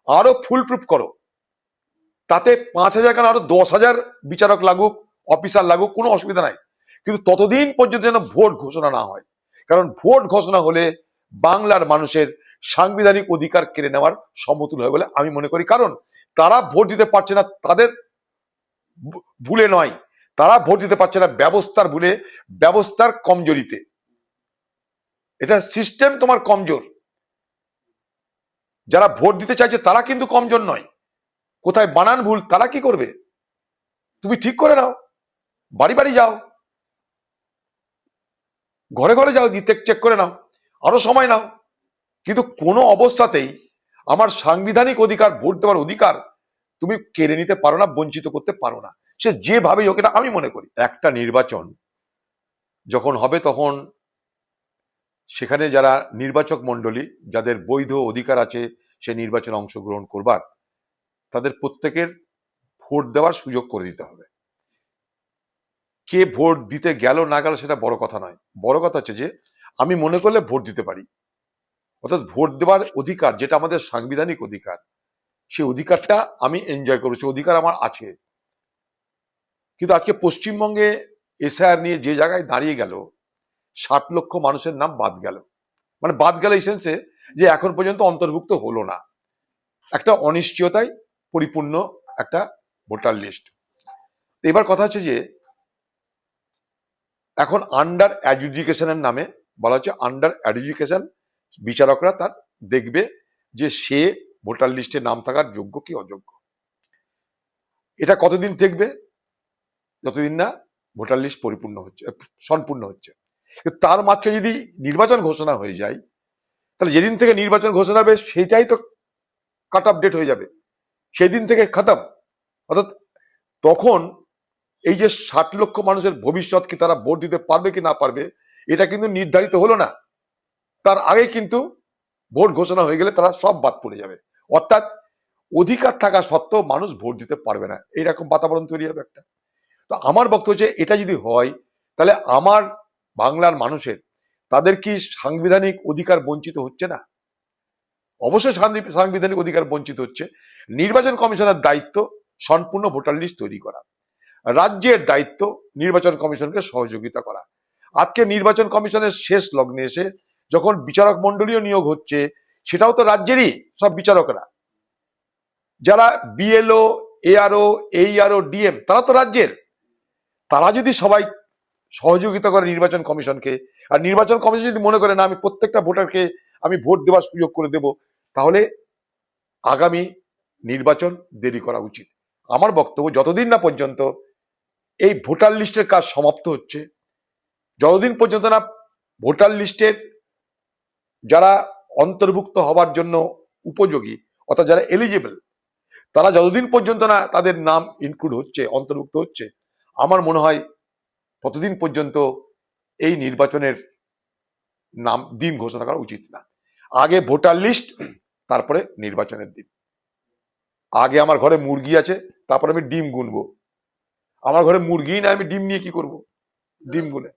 আরো full proof করো, তাতে 5,000 কেন আরো 10,000 বিচারক লাগুক, অফিসার লাগুক, কোনো অসুবিধা নাই, কিন্তু ততদিন পর্যন্ত যেন ভোট ঘোষণা না হয়। কারণ ভোট ঘোষণা হলে বাংলার মানুষের সাংবিধানিক অধিকার কেড়ে নেওয়ার সমতুল হয় বলে আমি মনে করি। কারণ তারা ভোট দিতে পারছে না তাদের ভুলে নয়, তারা ভোট দিতে পারছে না ব্যবস্থার ভুলে, ব্যবস্থার কমজোরিতে। এটা সিস্টেম তোমার কমজোর। যারা ভোট দিতে চাইছে তারা কিন্তু কমজোর নয়, কোথায় বানান ভুল তারা কি করবে, তুমি ঠিক করে নাও, বাড়ি বাড়ি যাও, ঘরে ঘরে যাও, দিতে চেক করে নাও, আরো সময় নাও। কিন্তু কোনো অবস্থাতেই আমার সাংবিধানিক অধিকার, ভোট দেওয়ার অধিকার তুমি কেড়ে নিতে পারো না, বঞ্চিত করতে পারো না, সে যেভাবেই হোক। এটা আমি মনে করি একটা নির্বাচন যখন হবে তখন সেখানে যারা নির্বাচক মন্ডলী, যাদের বৈধ অধিকার আছে সে নির্বাচনে অংশগ্রহণ করবার, তাদের প্রত্যেকের ভোট দেওয়ার সুযোগ করে দিতে হবে। কে ভোট দিতে গেল না গেল সেটা বড় কথা নয়, বড় কথা হচ্ছে যে আমি মনে করলে ভোট দিতে পারি। অর্থাৎ ভোট দেওয়ার অধিকার যেটা আমাদের সাংবিধানিক অধিকার, সেই অধিকারটা আমি এনজয় করবো, সেই অধিকার আমার আছে। কিন্তু আজকে পশ্চিমবঙ্গে এসআইআর নিয়ে যে জায়গায় দাঁড়িয়ে গেল, 60 লক্ষ মানুষের নাম বাদ গেল। মানে বাদ গেল এই সেন্সে যে এখন পর্যন্ত অন্তর্ভুক্ত হলো না, একটা অনিশ্চয়তায় পরিপূর্ণ একটা ভোটার লিস্ট। এবার কথা হচ্ছে যে এখন আন্ডার অ্যাডজুডিকেশনের নামে বলা হচ্ছে, আন্ডার অ্যাডজুডিকেশন বিচারকরা তার দেখবে যে সে ভোটার লিস্টে নাম থাকার যোগ্য কি অযোগ্য। এটা কতদিন দেখবে? যতদিন না ভোটার লিস্ট পরিপূর্ণ হচ্ছে, সম্পূর্ণ হচ্ছে। তার মাঝে যদি নির্বাচন ঘোষণা হয়ে যায়, তাহলে যেদিন থেকে নির্বাচন ঘোষণা হবে সেটাই তো কাট অফ ডেট হয়ে যাবে, সেই দিন থেকে খতম। অর্থাৎ তখন এই যে 60 লক্ষ মানুষের ভবিষ্যৎ, কি তারা ভোট দিতে পারবে কি না পারবে এটা কিন্তু নির্ধারিত হলো না, তার আগে কিন্তু ভোট ঘোষণা হয়ে গেলে তারা সব বাদ পড়ে যাবে। অর্থাৎ অধিকার থাকা সত্ত্বেও মানুষ ভোট দিতে পারবে না, এইরকম বাতাবরণ তৈরি হবে একটা। তো আমার বক্তব্য হচ্ছে এটা যদি হয় তাহলে আমার বাংলার মানুষের, তাদের কি সাংবিধানিক অধিকার বঞ্চিত হচ্ছে না? অবশ্যই সাংবিধানিক অধিকার বঞ্চিত হচ্ছে। নির্বাচন কমিশনের দায়িত্ব সম্পূর্ণ ভোটার লিস্ট তৈরি করা, রাজ্যের দায়িত্ব নির্বাচন কমিশনকে সহযোগিতা করা। আজকে নির্বাচন কমিশনের শেষ লগ্নে এসে যখন বিচারক মন্ডলীয় নিয়োগ হচ্ছে, সেটাও তো রাজ্যেরই সব বিচারকরা। যারা বিএলও, এআরও, এইআরও, ডিএম, তারা তো রাজ্যের। তারা যদি সবাই সহযোগিতা করে নির্বাচন কমিশনকে, আর নির্বাচন কমিশন যদি মনে করে না আমি প্রত্যেকটা ভোটারকে আমি ভোট দেওয়ার সুযোগ করে দেব, তাহলে আগামী নির্বাচন দেরি করা উচিত। আমার বক্তব্য যতদিন না পর্যন্ত এই ভোটার লিস্টের কাজ সমাপ্ত হচ্ছে, যতদিন পর্যন্ত না ভোটার লিস্টের যারা অন্তর্ভুক্ত হবার জন্য উপযোগী, অর্থাৎ যারা এলিজিবল, তারা যতদিন পর্যন্ত না তাদের নাম ইনক্লুড হচ্ছে, অন্তর্ভুক্ত হচ্ছে, আমার মনে হয় ততদিন পর্যন্ত এই নির্বাচনের নাম দিন ঘোষণা করা উচিত না। আগে ভোটার লিস্ট, তারপরে নির্বাচনের দিন। আগে আমার ঘরে মুরগি আছে, তারপরে আমি ডিম গুনবো। আমার ঘরে মুরগি না, আমি ডিম নিয়ে কি করব? ডিম গুনে